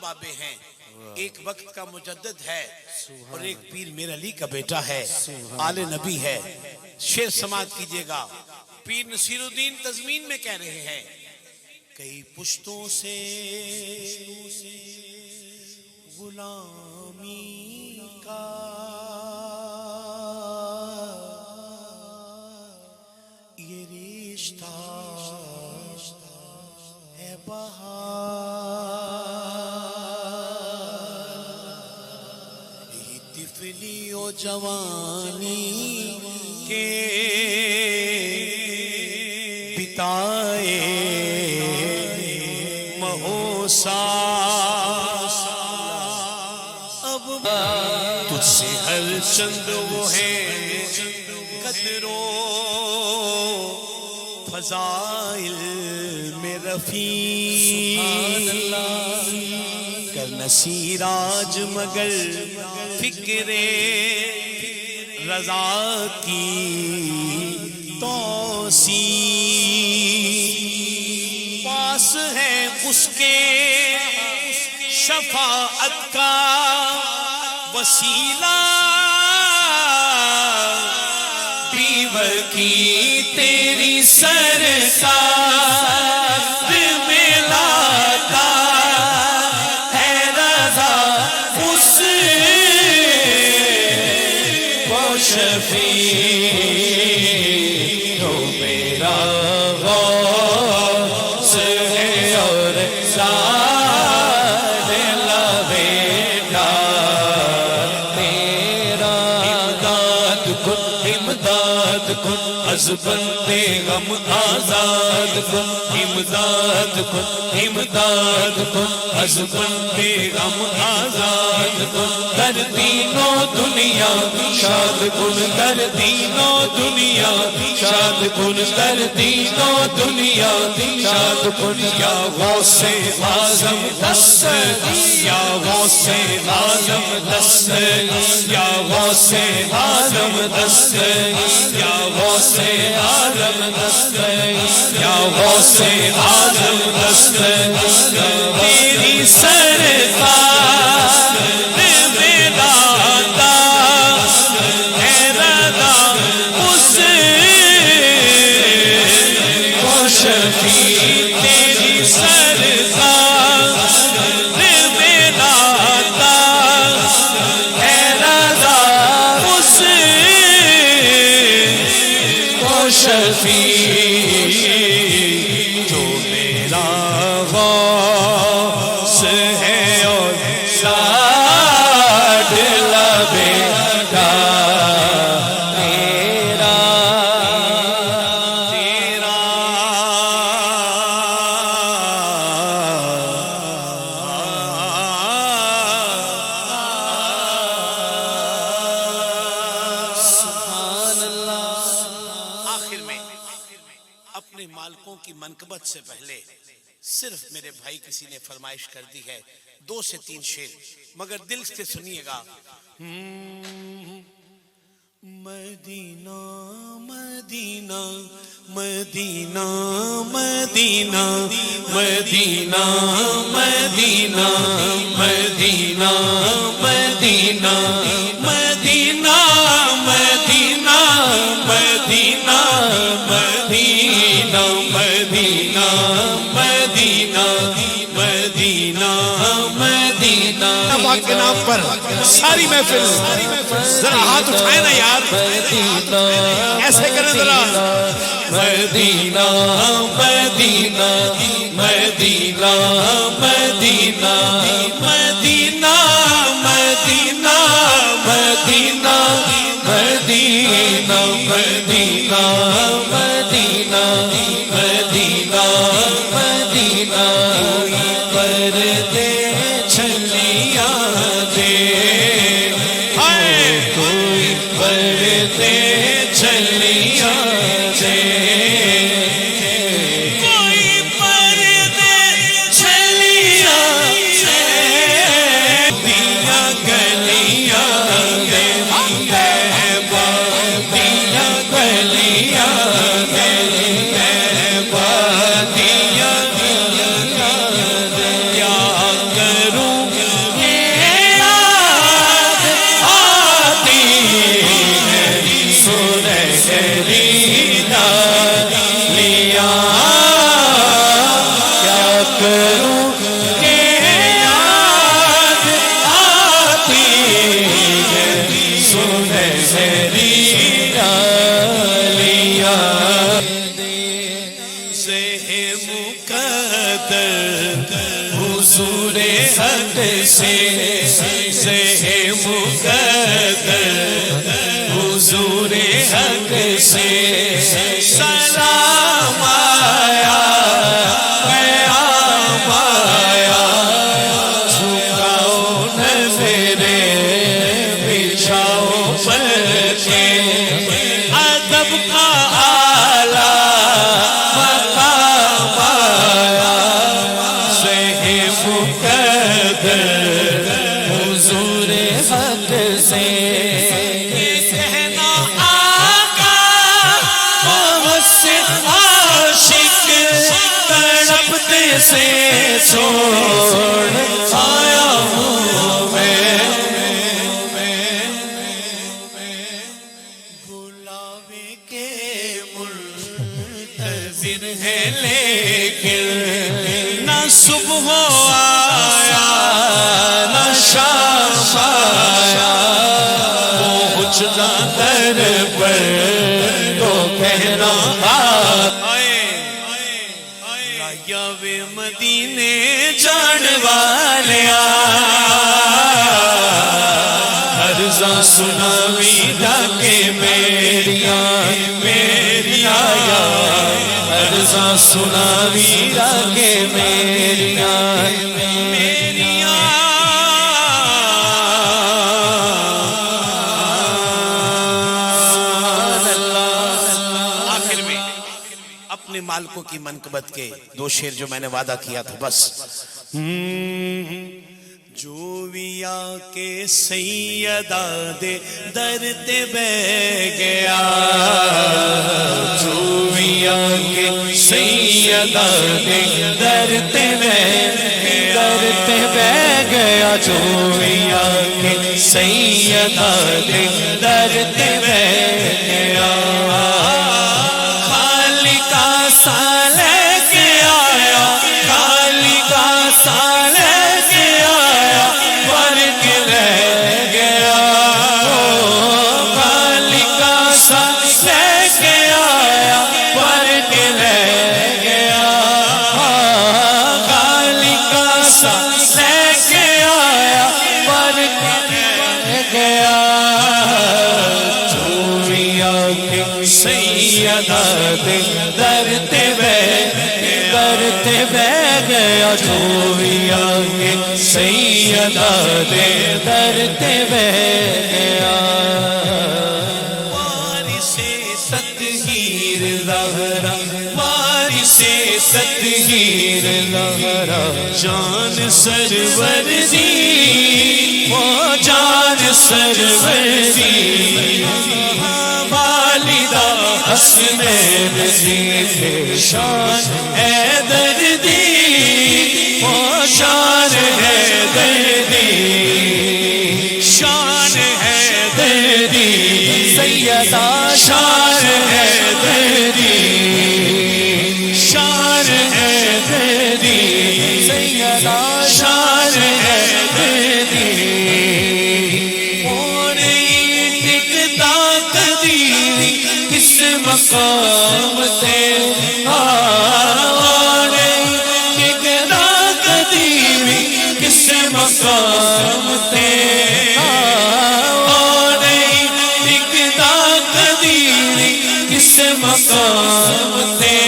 بابے ہیں، ایک وقت کا مجدد ہے اور ایک پیر میر علی کا بیٹا ہے، آل نبی ہے۔ شعر سماعت کیجئے گا، پیر نصیر الدین تضمین میں کہہ رہے ہیں، کئی پشتوں سے غلامی کا یہ رشتہ ہے بہار، یہ طفلی و جوانی کے بتائے مہوسا، اب تجھ سے ہر چند وہ ہے قدر و فضائل میں رفیع، کر نصیر آج مگر فکر رضا کی توسیع، پاس ہے اس کے شفاعت کا وسیلہ، بیور کی تیری سرکار میں لاتا ہے رضا اس کو شفیع، تو میرا غوث ہے اور لاڈلا بیٹا تیرا، امداد کن امداد کن از بندے غم آزاد کن، امداد کن امداد کن از بندے غم آزاد کن، در دین و دنیا شاد کن، در دین و دنیا شاد کن، در دین و دنیا شاد کن، یا غوث اعظم دست، یا غوث اعظم دست، یا غوث اعظم دست، یا غوث اعظم دست، یا غوث اعظم دست، تیری سرکار میں لاتا ہے رضا اس کو شفیع، تیری سرکار میں لاتا ہے رضا اس کو شفیع، جو میرا غوث ہے اور لاڈلا بیٹا تیرا، تیرا سبحان اللہ۔ آخر میں اپنے مالکوں کی منقبت سے پہلے صرف میرے بھائی کسی نے فرمائش کر دی ہے، 2 سے 3 شعر، مگر دل سے سنیے گا۔ مدینہ مدینہ مدینہ مدینہ مدینہ مدینہ مدینہ مدینہ مدینہ مدینہ مدینہ مدینہ مدینہ مدینہ مدینہ مدینہ پاک کے نام پر ساری محفل ذرا ہاتھ اٹھائیں نا یار، ایسے کریں ذرا، مدینہ مدینہ مدینہ مدینہ مدینہ مدینہ مدینہ مدینہ مدینہ مدینہ مدینہ مدینہ، پردے چھلیاں دے کوئی پردے چھلیاں دے، کوئی پردے چھلیاں دے، دیا گلیاں دے، دیا گلیاں دے، دیا کیا کروں حضور حق سے مقدر حضور حق سے سلام آیا قیام آیا جھکاؤ نظریں بچھاؤ پر کے ادب کا اعلیٰ مقام آیا صحیح مقدر حضور حق سے کہنا آقا عاشق تڑپتے سے چھوڑ آیا ہوں میں بلاوے کے منتظر ہے لیکن نہ صبح آیا نہ شام آیا پہنچ جا در پر تو کہنا رایا وے مدینے جان والیا عرضاں سناوی ڈاکے میریاں عرضاں سناوی ڈاکے میریاں مالکوں کی منقبت کے دو شعر جو میں نے وعدہ کیا تھا بس جوویا کے سیدہ دے در تے بہ گیا جوویا کے سیدہ دے در تے بہ گیا جوویا کے سیدہ دے در تے بہ گیا درتے بہ گیا جوویا کے سیدہ دے درتے بہ گیا وارث تطہیر زہرا وارث تطہیر زہرا جان سرور دی وہ جان سرور دی والدہ حسنین زیدے شان حیدر دی وہ شان حیدر دی شان حیدر دی سیدہ شان حیدر دی شان حیدر دی سیدہ شان حیدر دی مقام تے کہنا قدیمی کس مقام تے کہنا قدیمی کس مقام تے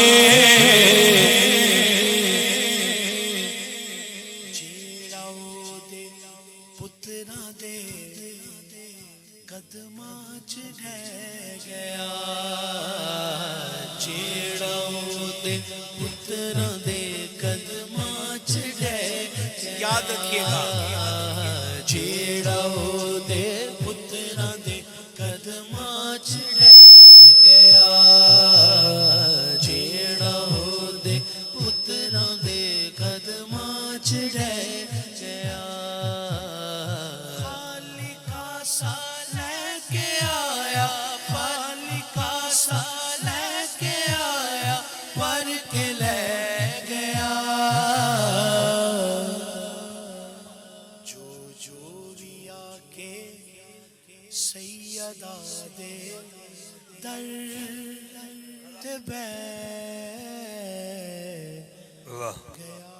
جیڑاؤ دے پترا دے قدماں چ رہ گیا پتروں دے قدماں چ یاد رکھیے گا جیڑا دے پتروں دے قدماں چ گیا جیڑا دے پتروں دے قدماں چ گیا خالق سا لے کے آیا خالق سا لے کے آیا پر کے لے گیا جو بھی آ کے سیدہ دے در بہ گیا